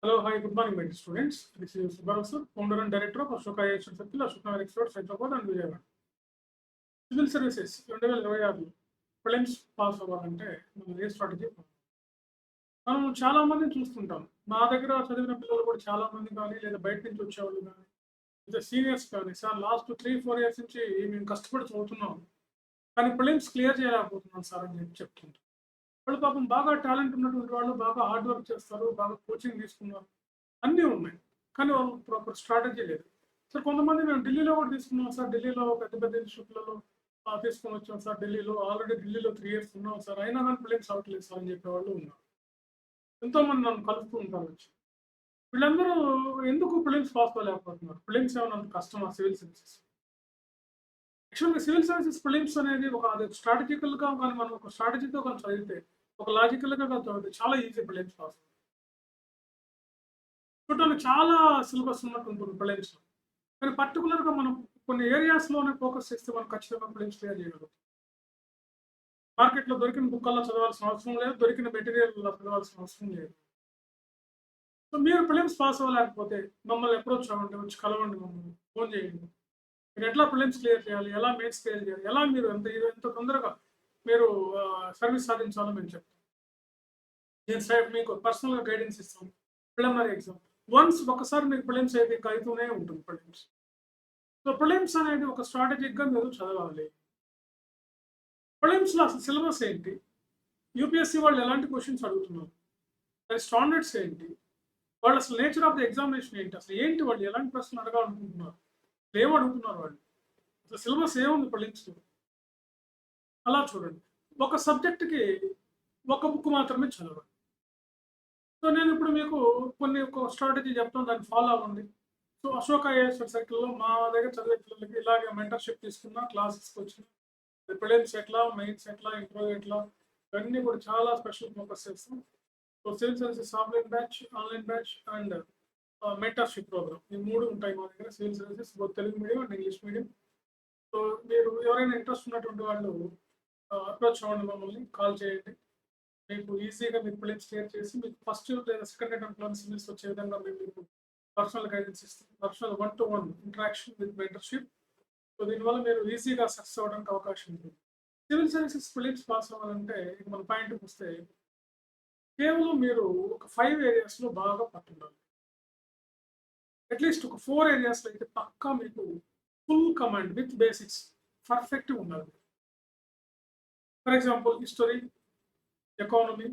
Hello, hi, good morning, my dear students. This is Subharu, founder and director of Ashoka Aviation Circle, Ashoka Air Experts, Hyderabad and Vijayawada. Civil services 2026 prelims pass అవ్వాలంటే మనం ఏ strategy మనం చాలా మందిని చూస్తుంటాం. నా దగ్గర చదివిన పిల్లలు కూడా చాలా మంది కానీ, లేదా బయట నుంచి వచ్చేవాళ్ళు కానీ, లేదా సీనియర్స్ కానీ, సార్ లాస్ట్ 3-4 ఇయర్స్ నుంచి మేము కష్టపడి చదువుతున్నాం. కానీ ప్రిలిమ్స్ క్లియర్ చేయలేకపోతున్నాం సార్ అని చెప్పి చెప్తుంటారు. వాళ్ళు పాపం బాగా టాలెంట్ ఉన్నటువంటి వాళ్ళు, బాగా హార్డ్ వర్క్ చేస్తారు, బాగా కోచింగ్ తీసుకున్నారు. అన్నీ ఉన్నాయి. కానీ వాళ్ళు ప్రాపర్ స్ట్రాటజీ లేదు. సార్ కొంతమంది మేము ఢిల్లీలో కూడా తీసుకున్నాం సార్. ఢిల్లీలో పెద్ద పెద్ద ఇన్‌స్టిట్యూట్‌లలో తీసుకొని వచ్చాం సార్. ఆల్రెడీ ఢిల్లీలో 3 ఇయర్స్ ఉన్నాం సార్. అయినా కానీ ప్రిలిమ్స్ అవ్వట్లేదు సార్ అని చెప్పేవాళ్ళు ఉన్నారు. ఎంతోమంది నన్ను కలుస్తూ ఉంటారు వచ్చి. వీళ్ళందరూ ఎందుకు ప్రిలిమ్స్ పాస్ అవ్వలేకపోతున్నారు? ప్రిలిమ్స్ ఏమన్నా అంత కష్టమా సివిల్ సర్వీసెస్? యాక్చువల్‌గా సివిల్ సర్వీసెస్ ప్రిలిమ్స్ అనేది అది స్ట్రాటజికల్‌గా కానీ మనం ఒక స్ట్రాటజీతో కానీ చదివితే, ఒక లాజికల్‌గా కానీ చదివితే చాలా ఈజీ ప్రిలిమ్స్ పాస్. చూడటానికి చాలా సిలబస్ ఉన్నట్టు ఉంటుంది ప్రిలిమ్స్‌లో. కానీ పర్టిక్యులర్‌గా మనం కొన్ని ఏరియాస్‌లోనే ఫోకస్ చేస్తే మనం ఖచ్చితంగా ప్రిలిమ్స్ క్లియర్ చేయగలుగుతాం. మార్కెట్‌లో దొరికిన బుక్కల్లా చదవాల్సిన అవసరం లేదు. దొరికిన మెటీరియల్‌లా చదవాల్సిన అవసరం లేదు. సో మీరు ప్రిలిమ్స్ పాస్ అవ్వలేకపోతే మమ్మల్ని అప్రోచ్ అవ్వండి. వచ్చి కలవండి మమ్మల్ని. ఫోన్ చేయండి. మీరు ఎట్లా ప్రిలిమ్స్ క్లియర్ చేయాలి? ఎలా మెయిన్స్ క్లియర్ చేయాలి? ఎలా మీరు ఎంత తొందరగా మీరు సర్వీస్ సాధించాలో మేము చెప్తాం. నేను మీకు పర్సనల్‌గా గైడెన్స్ ఇస్తాను. Preliminary exam. వన్స్ ఒకసారి మీకు ప్రిలిమ్స్ అయితే ఇంక అయితూనే ఉంటుంది ప్రిలిమ్స్. సో ప్రిలిమ్స్ అనేది ఒక స్ట్రాటజిక్‌గా మీరు చదవాలి. ప్రిలిమ్స్‌లో అసలు సిలబస్ ఏంటి? యూపీఎస్సీ వాళ్ళు ఎలాంటి క్వెషన్స్ అడుగుతున్నారు? దాని స్టాండర్డ్స్ ఏంటి? వాళ్ళు అసలు నేచర్ ఆఫ్ ది ఎగ్జామినేషన్ ఏంటి? అసలు ఏంటి వాళ్ళు ఎలాంటి ప్రశ్నలు అడగాలనుకుంటున్నారు? ఏం అడుగుతున్నారు వాళ్ళు? అసలు సిలబస్ ఏముంది ప్రిలిమ్స్‌లో? అలా చూడండి. ఒక సబ్జెక్ట్‌కి ఒక బుక్ మాత్రమే చదవండి. సో నేను ఇప్పుడు మీకు ఒక స్ట్రాటజీ చెప్తాను. దాన్ని ఫాలో అవ్వండి. సో అశోక ఐఏఎస్ సర్కిల్‌లో మా దగ్గర చదివే పిల్లలకి ఇలాగే మెంటర్‌షిప్ తీసుకున్న, క్లాసెస్‌కి వచ్చిన ప్రిలిమ్స్ ఎట్లా, మెయిన్స్ ఎట్లా, ఇంటర్వ్యూ ఎట్లా, ఇవన్నీ కూడా చాలా స్పెషల్ ఫోకస్ చేస్తాం. So civil services offline batch, online batch and mentorship programme. ఈ 3 ఉంటాయి మా దగ్గర. Civil services both Telugu medium and English medium. So మీరు ఎవరైనా ఇంట్రెస్ట్ ఉన్నటువంటి వాళ్ళు అప్రోచ్ అవ్వండి మమ్మల్ని. కాల్ చేయండి. మీకు ఈజీగా మీకు ప్రిలిమ్స్ క్లియర్ చేసి మీకు ఫస్ట్ లేదా సెకండ్ అటెంప్ట్‌లోనే సివిల్స్ వచ్చే విధంగా మేము మీకు పర్సనల్ గైడెన్స్ ఇస్తాం. Personal 1-to-1 interaction with mentorship. So దీనివల్ల మీరు ఈజీగా సక్సెస్ అవ్వడానికి అవకాశం ఉంటుంది. సివిల్ సర్వీసెస్ ప్రిలిమ్స్ పాస్ అవ్వాలంటే ఇక మన పాయింట్‌కొస్తే కేవలం మీరు ఒక 5 ఏరియాస్‌లో బాగా పట్టుండాలి. అట్‌లీస్ట్ ఒక 4 ఏరియాస్‌లో అయితే పక్కా మీకు ఫుల్ కమాండ్ విత్ బేసిక్స్ పర్ఫెక్ట్‌గా ఉండాలి. For example history, economy,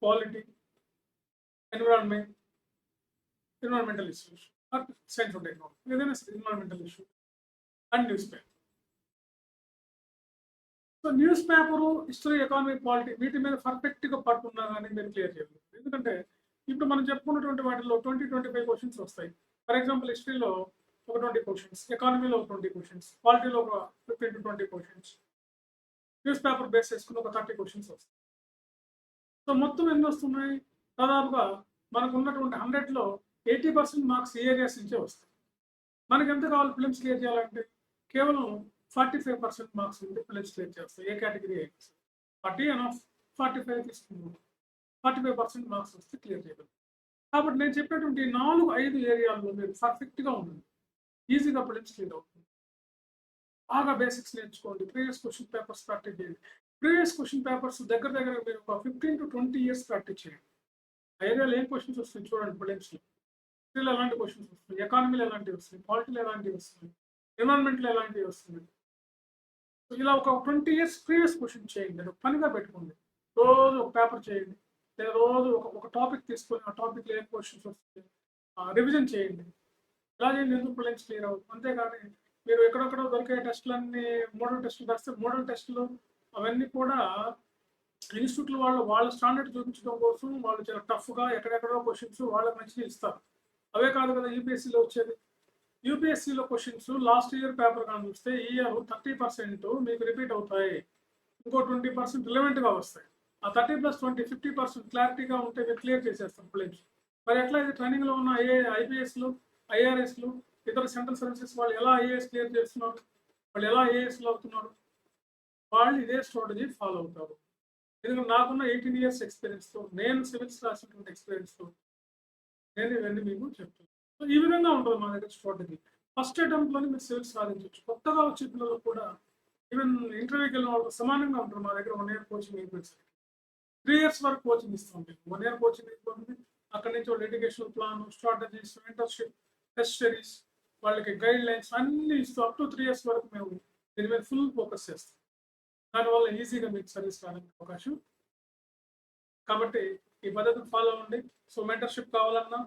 polity, environment, environmental issues or science and technology. ఏదైనా సరే environmental issue and newspaper. So newspaper, history, economy, polity వీటి మీద పర్ఫెక్ట్‌గా పట్టున్నా గాని మీరు క్లియర్ చేయలేరు. ఎందుకంటే ఇప్పుడు మనం చెప్పుకున్నటువంటి వాటిలో 25 క్వెషన్స్ వస్తాయి. ఫర్ ఎగ్జాంపుల్ హిస్టరీలో ఒక 20 క్వెషన్స్, ఎకానమీలో ఒక 20 క్వెషన్స్, పాలిటీలో ఒక 15-20 క్వెషన్స్, న్యూస్ పేపర్ బేస్ చేసుకొని ఒక 30 క్వెషన్స్ వస్తాయి. సో మొత్తం ఎన్నొస్తున్నాయి? దాదాపుగా మనకున్నటువంటి 100లో 80% మార్క్స్ ఈ ఏరియాస్ నుంచే వస్తాయి. మనకెంత కావాలి ప్రిలిమ్స్ క్లియర్ చేయాలంటే? కేవలం 45% మార్క్స్ ఉంటే ప్రిలిమ్స్ క్లియర్ చేస్తాయి. ఏ కేటగిరీ అయినా సరే. 40 ఎనఫ్. 45 తీసుకున్నాం. 45% మార్క్స్ వస్తే క్లియర్ చేయగలం. కాబట్టి నేను చెప్పినటువంటి 4, 5 ఏరియాల్లో మీరు పర్ఫెక్ట్‌గా ఉండండి. ఈజీగా ప్రిలిమ్స్ క్లియర్ అవుతుంది. బాగా బేసిక్స్ నేర్చుకోండి. ప్రీవియస్ క్వెషన్ పేపర్స్ ప్రాక్టీస్ చేయండి. ప్రీవియస్ క్వెషన్ పేపర్స్ దగ్గర దగ్గర మీరు ఒక 15-20 ఇయర్స్ ప్రాక్టీస్ చేయండి. ఆ ఏరియాలో ఏం క్వెషన్స్ వస్తాయి చూడండి ప్రిలిమ్స్‌లో. హిస్టరీలో ఎలాంటి క్వెషన్స్ వస్తాయి? ఎకానమీలో ఎలాంటివి వస్తాయి? పాలిటీలో ఎలాంటివి వస్తాయి? ఎన్విరాన్మెంట్‌లో ఎలాంటివి వస్తున్నాయి? సో ఇలా ఒక 20 ఇయర్స్ ప్రీవియస్ క్వెషన్ చేయండి. అది ఒక పనిగా పెట్టుకోండి. రోజు ఒక పేపర్ చేయండి. లేదా రోజు ఒక టాపిక్ తీసుకొని ఆ టాపిక్‌లో ఏం క్వెషన్స్ వస్తాయి రివిజన్ చేయండి. ఇలా చేయండి ఎందుకు ప్రిలిమ్స్ క్లియర్ అవుతుంది. అంతేగాని మీరు ఎక్కడెక్కడో దొరికే టెస్టులన్నీ మోడల్ టెస్టులు రాస్తే మోడల్ టెస్టులు అవన్నీ కూడా ఇన్‌స్టిట్యూట్‌ల వాళ్ళ స్టాండర్డ్ చూపించడం కోసం వాళ్ళు చాలా టఫ్‌గా ఎక్కడెక్కడో క్వెషన్స్ వాళ్ళకి నచ్చినవి ఇస్తారు. అవే కాదు కదా యూపీఎస్సీలో వచ్చేది. యూపీఎస్సీలో క్వెషన్స్ లాస్ట్ ఇయర్ పేపర్ కానీ చూస్తే ఈ ఇయర్ 30% మీకు రిపీట్ అవుతాయి. ఇంకో 20% రిలవెంట్‌గా వస్తాయి. ఆ 30+20 50% క్లారిటీగా ఉంటే మీరు క్లియర్ చేసేస్తాం ప్రిలిమ్స్. మరి ఎట్లా ఇది ట్రైనింగ్‌లో ఉన్న ఐపీఎస్‌లు, ఐఆర్ఎస్‌లు, ఇతర సెంట్రల్ సర్వీసెస్ వాళ్ళు ఎలా ఐఏఎస్ క్లియర్ చేస్తున్నారు? వాళ్ళు ఎలా ఐఏఎస్‌లు అవుతున్నారు? వాళ్ళు ఇదే స్ట్రాటజీ ఫాలో అవుతారు. ఎందుకంటే నాకున్న 18 ఇయర్స్ ఎక్స్‌పీరియన్స్‌తో నేను సివిల్స్ రాసినటువంటి ఎక్స్‌పీరియన్స్‌తో నేను ఇవన్నీ మీకు చెప్తాను. సో ఈ విధంగా ఉంటుంది మా దగ్గర స్ట్రాటజీ. ఫస్ట్ అటెంప్ట్‌లోనే మీరు సివిల్స్ సాధించొచ్చు. కొత్తగా వచ్చే పిల్లలకు కూడా ఈవెన్ ఇంటర్వ్యూకి వెళ్ళిన వాళ్ళతో సమానంగా ఉంటారు. మా దగ్గర 1 ఇయర్ కోచింగ్ అయిపోయేసరికి. 3 ఇయర్స్ వరకు కోచింగ్ ఇస్తాం మీకు. 1 ఇయర్ కోచింగ్ అయిపోతుంది. అక్కడి నుంచి వాళ్ళ educational plan, strategies, mentorship, test series, వాళ్ళకి గైడ్‌లైన్స్ అన్నీ ఇస్తూ అప్ టు 3 ఇయర్స్ వరకు మేము దీని మీద ఫుల్ ఫోకస్ చేస్తాం. దానివల్ల ఈజీగా మీకు సర్వీస్ రావడానికి అవకాశం. కాబట్టి ఈ పద్ధతిని ఫాలో అవ్వండి. సో మెంటర్‌షిప్ కావాలన్నా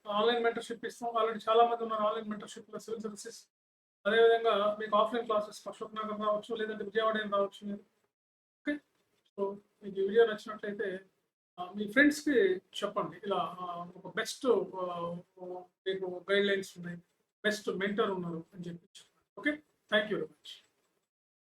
ఆన్‌లైన్ మెంటర్‌షిప్ ఇస్తాం. ఆల్రెడీ చాలా మంది ఉన్నారు ఆన్‌లైన్ మెంటర్‌షిప్‌లో సివిల్ సర్వీసెస్. అదేవిధంగా మీకు ఆఫ్‌లైన్ క్లాసెస్ అశోక్ నగర్ రావచ్చు, లేదంటే విజయవాడ అయినా రావచ్చు మీరు. ఓకే. సో మీకు ఈ వీడియో నచ్చినట్లయితే మీ ఫ్రెండ్స్‌కి చెప్పండి. ఇలా ఒక బెస్ట్ మీకు గైడ్‌లైన్స్ ఉన్నాయి. బెస్ట్ మెంటర్ ఉన్నారు అని చెప్పి చెప్పండి. Okay. Thank you very much.